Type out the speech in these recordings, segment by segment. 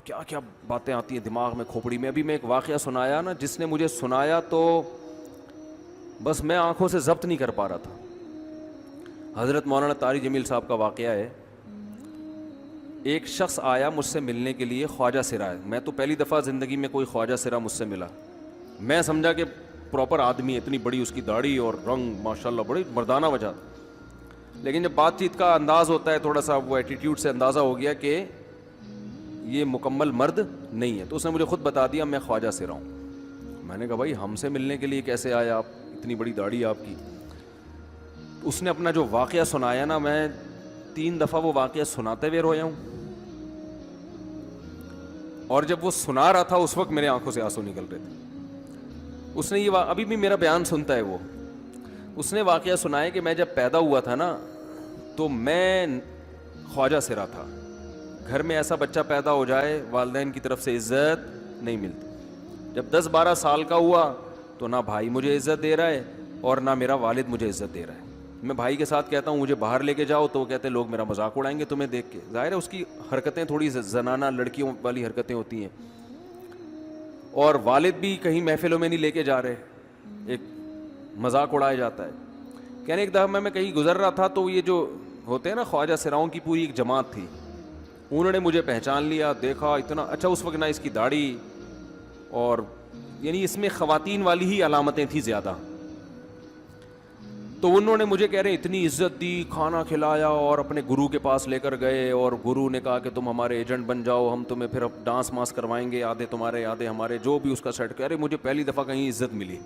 کیا کیا باتیں آتی ہیں دماغ میں, کھوپڑی میں. ابھی میں ایک واقعہ سنایا نا, جس نے مجھے سنایا تو بس میں آنکھوں سے ضبط نہیں کر پا رہا تھا. حضرت مولانا طاری جمیل صاحب کا واقعہ ہے. ایک شخص آیا مجھ سے ملنے کے لیے, خواجہ سرا ہے. میں تو پہلی دفعہ زندگی میں کوئی خواجہ سرا مجھ سے ملا. میں سمجھا کہ پراپر آدمی ہے, اتنی بڑی اس کی داڑھی اور رنگ ماشاءاللہ بڑی مردانہ وجہ. لیکن جب بات چیت کا انداز ہوتا ہے تھوڑا سا, وہ ایٹیٹیوڈ سے اندازہ ہو گیا کہ یہ مکمل مرد نہیں ہے. تو اس نے مجھے خود بتا دیا میں خواجہ سرا ہوں. میں نے کہا بھائی ہم سے ملنے کے لیے کیسے آئے آپ, اتنی بڑی داڑھی آپ کی. اس نے اپنا جو واقعہ سنایا نا, میں 3 دفعہ وہ واقعہ سناتے ہوئے رویا ہوں. اور جب وہ سنا رہا تھا اس وقت میرے آنکھوں سے آنسو نکل رہے تھے. اس نے یہ ابھی بھی میرا بیان سنتا ہے وہ. اس نے واقعہ سنایا کہ میں جب پیدا ہوا تھا نا تو میں خواجہ سرا تھا. گھر میں ایسا بچہ پیدا ہو جائے والدین کی طرف سے عزت نہیں ملتی. جب 10-12 سال کا ہوا تو نہ بھائی مجھے عزت دے رہا ہے اور نہ میرا والد مجھے عزت دے رہا ہے. میں بھائی کے ساتھ کہتا ہوں مجھے باہر لے کے جاؤ تو وہ کہتے ہیں لوگ میرا مذاق اڑائیں گے تمہیں دیکھ کے. ظاہر ہے اس کی حرکتیں تھوڑی زنانہ لڑکیوں والی حرکتیں ہوتی ہیں. اور والد بھی کہیں محفلوں میں نہیں لے کے جا رہے, ایک مذاق اڑایا جاتا ہے. کہنے ایک دفعہ میں کہیں گزر رہا تھا تو یہ جو ہوتے ہیں نا خواجہ سراؤں کی پوری ایک جماعت تھی, انہوں نے مجھے پہچان لیا, دیکھا اتنا اچھا. اس وقت نہ اس کی داڑھی اور یعنی اس میں خواتین والی ہی علامتیں تھیں زیادہ. تو انہوں نے مجھے کہہ رہے اتنی عزت دی, کھانا کھلایا اور اپنے گرو کے پاس لے کر گئے. اور گرو نے کہا کہ تم ہمارے ایجنٹ بن جاؤ, ہم تمہیں پھر اب ڈانس ماس کروائیں گے, آدھے تمہارے آدھے ہمارے, جو بھی اس کا سیٹ. کہہ رہے مجھے پہلی دفعہ کہیں عزت ملی.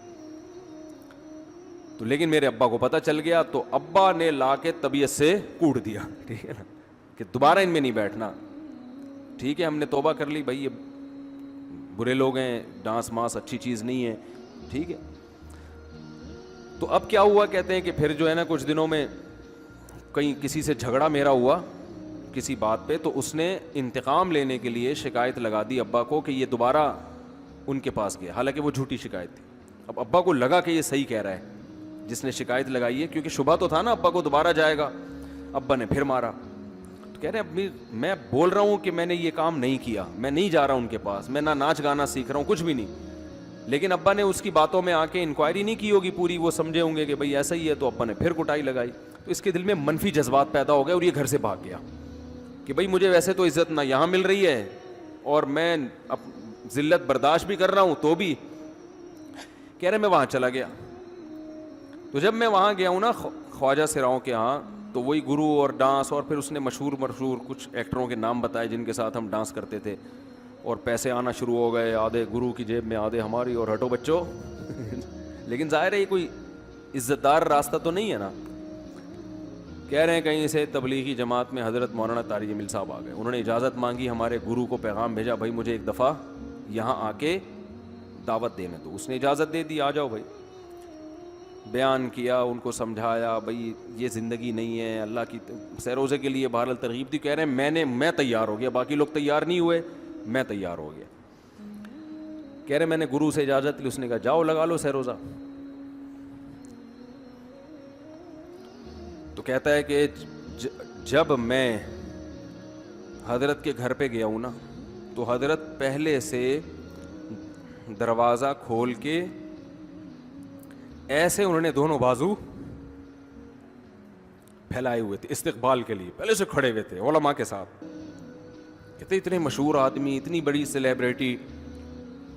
تو لیکن میرے ابا کو پتہ چل گیا تو ابا نے لا کے طبیعت سے کوٹ دیا, ٹھیک ہے نا, کہ دوبارہ ان میں نہیں بیٹھنا. ٹھیک ہے ہم نے توبہ کر لی, بھائی یہ برے لوگ ہیں, ڈانس ماس اچھی چیز نہیں ہے, ٹھیک ہے. تو اب کیا ہوا, کہتے ہیں کہ پھر جو ہے نا کچھ دنوں میں کہیں کسی سے جھگڑا میرا ہوا کسی بات پہ, تو اس نے انتقام لینے کے لیے شکایت لگا دی ابا کو کہ یہ دوبارہ ان کے پاس گیا. حالانکہ وہ جھوٹی شکایت تھی. اب ابا کو لگا کہ یہ صحیح کہہ رہا ہے جس نے شکایت لگائی ہے, کیونکہ شبہ تو تھا نا ابا کو دوبارہ جائے گا. ابا نے پھر مارا. تو کہہ رہے ہیں میں بول رہا ہوں کہ میں نے یہ کام نہیں کیا, میں نہیں جا رہا ان کے پاس, میں نہ ناچ گانا سیکھ رہا ہوں, کچھ بھی نہیں. لیکن ابا نے اس کی باتوں میں آ کے انکوائری نہیں کی ہوگی پوری, وہ سمجھے ہوں گے کہ بھئی ایسا ہی ہے. تو ابا نے پھر کٹائی لگائی. تو اس کے دل میں منفی جذبات پیدا ہو گئے اور یہ گھر سے بھاگ گیا کہ بھئی مجھے ویسے تو عزت نہ یہاں مل رہی ہے اور میں ذلت برداشت بھی کر رہا ہوں, تو بھی کہہ رہے میں وہاں چلا گیا. تو جب میں وہاں گیا ہوں نا خواجہ سراؤں کے ہاں, تو وہی گرو اور ڈانس, اور پھر اس نے مشہور کچھ ایکٹروں کے نام بتائے جن کے ساتھ ہم ڈانس کرتے تھے, اور پیسے آنا شروع ہو گئے, آدھے گرو کی جیب میں آدھے ہماری, اور ہٹو بچوں. لیکن ظاہر ہے یہ کوئی عزت دار راستہ تو نہیں ہے نا. کہہ رہے ہیں کہیں سے تبلیغی جماعت میں حضرت مولانا طاری جمیل صاحب آ گئے, انہوں نے اجازت مانگی, ہمارے گرو کو پیغام بھیجا بھائی مجھے ایک دفعہ یہاں آ کے دعوت دینے. تو اس نے اجازت دے دی, آ جاؤ بھائی. بیان کیا, ان کو سمجھایا بھائی یہ زندگی نہیں ہے, اللہ کی سیروزے کے لیے بہرحال ترغیب دی. کہہ رہے ہیں میں تیار ہو گیا, باقی لوگ تیار نہیں ہوئے, میں تیار ہو گیا. کہہ رہے میں نے گرو سے اجازت لی, اس نے کہا جاؤ لگا لو سیروزہ. تو کہتا ہے کہ جب میں حضرت کے گھر پہ گیا ہوں نا تو حضرت پہلے سے دروازہ کھول کے ایسے انہوں نے دونوں بازو پھیلائے ہوئے تھے استقبال کے لیے, پہلے سے کھڑے ہوئے تھے علماء کے ساتھ. کہتے اتنے مشہور آدمی, اتنی بڑی سیلیبریٹی,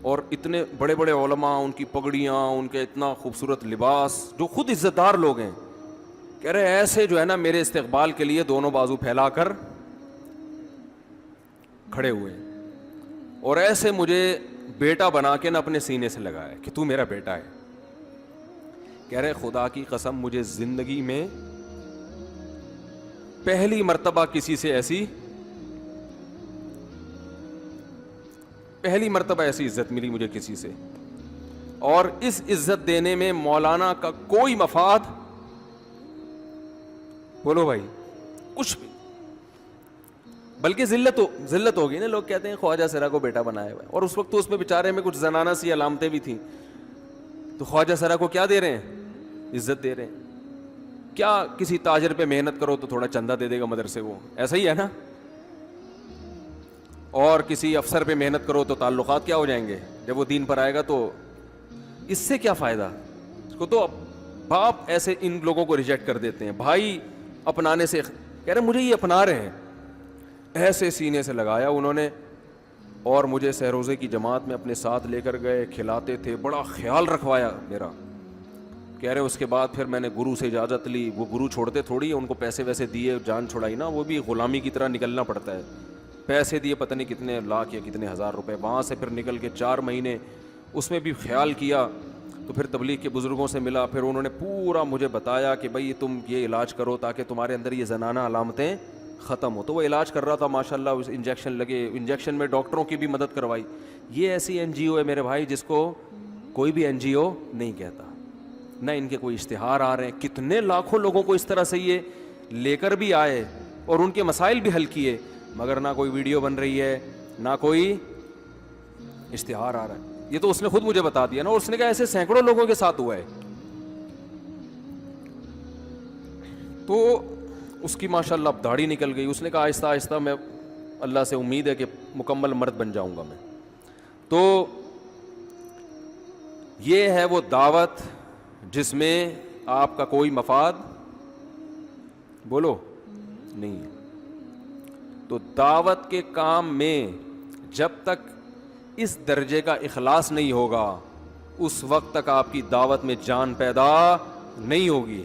اور اتنے بڑے بڑے علماء, ان کی پگڑیاں, ان کے اتنا خوبصورت لباس, جو خود عزت دار لوگ ہیں. کہہ رہے ایسے جو ہے نا میرے استقبال کے لیے دونوں بازو پھیلا کر کھڑے ہوئے, اور ایسے مجھے بیٹا بنا کے نہ اپنے سینے سے لگایا کہ تو میرا بیٹا ہے. کہہ رہے خدا کی قسم مجھے زندگی میں پہلی مرتبہ ایسی عزت ملی مجھے کسی سے, اور اس عزت دینے میں مولانا کا کوئی مفاد, بولو بھائی, کچھ بھی, بلکہ ذلت ہوگی نا. لوگ کہتے ہیں خواجہ سرا کو بیٹا بنایا ہوا ہے, اور اس وقت تو اس میں بیچارے میں کچھ زنانہ سی علامتیں بھی تھیں. تو خواجہ سرا کو کیا دے رہے ہیں, عزت دے رہے ہیں. کیا کسی تاجر پہ محنت کرو تو تھوڑا چندہ دے دے گا مدرسے, وہ ایسا ہی ہے نا. اور کسی افسر پہ محنت کرو تو تعلقات کیا ہو جائیں گے. جب وہ دین پر آئے گا تو اس سے کیا فائدہ. اس کو تو باپ ایسے ان لوگوں کو ریجیکٹ کر دیتے ہیں. بھائی اپنانے سے کہہ رہے مجھے یہ اپنا رہے ہیں, ایسے سینے سے لگایا انہوں نے, اور مجھے سہروزے کی جماعت میں اپنے ساتھ لے کر گئے, کھلاتے تھے, بڑا خیال رکھوایا میرا. کہہ رہے اس کے بعد پھر میں نے گرو سے اجازت لی. وہ گرو چھوڑتے تھوڑی, ان کو پیسے ویسے دیے, جان چھڑائی نا, وہ بھی غلامی کی طرح نکلنا پڑتا ہے. پیسے دیے پتہ نہیں کتنے لاکھ یا کتنے ہزار روپے, وہاں سے پھر نکل کے 4 مہینے اس میں بھی خیال کیا. تو پھر تبلیغ کے بزرگوں سے ملا, پھر انہوں نے پورا مجھے بتایا کہ بھائی تم یہ علاج کرو تاکہ تمہارے اندر یہ زنانہ علامتیں ختم ہو. تو وہ علاج کر رہا تھا ماشاءاللہ, اس انجیکشن لگے, انجیکشن میں ڈاکٹروں کی بھی مدد کروائی. یہ ایسی این جی او ہے میرے بھائی جس کو کوئی بھی این جی او نہیں کہتا, نہ ان کے کوئی اشتہار آ رہے ہیں. کتنے لاکھوں لوگوں کو اس طرح سے یہ لے کر بھی آئے اور ان کے مسائل بھی حل کیے, مگر نہ کوئی ویڈیو بن رہی ہے, نہ کوئی اشتہار آ رہا ہے. یہ تو اس نے خود مجھے بتا دیا نا, اور اس نے کہا ایسے سینکڑوں لوگوں کے ساتھ ہوا ہے. تو اس کی ماشاءاللہ اب داڑھی نکل گئی. اس نے کہا آہستہ آہستہ میں, اللہ سے امید ہے کہ مکمل مرد بن جاؤں گا میں. تو یہ ہے وہ دعوت جس میں آپ کا کوئی مفاد بولو نہیں ہے. تو دعوت کے کام میں جب تک اس درجے کا اخلاص نہیں ہوگا, اس وقت تک آپ کی دعوت میں جان پیدا نہیں ہوگی.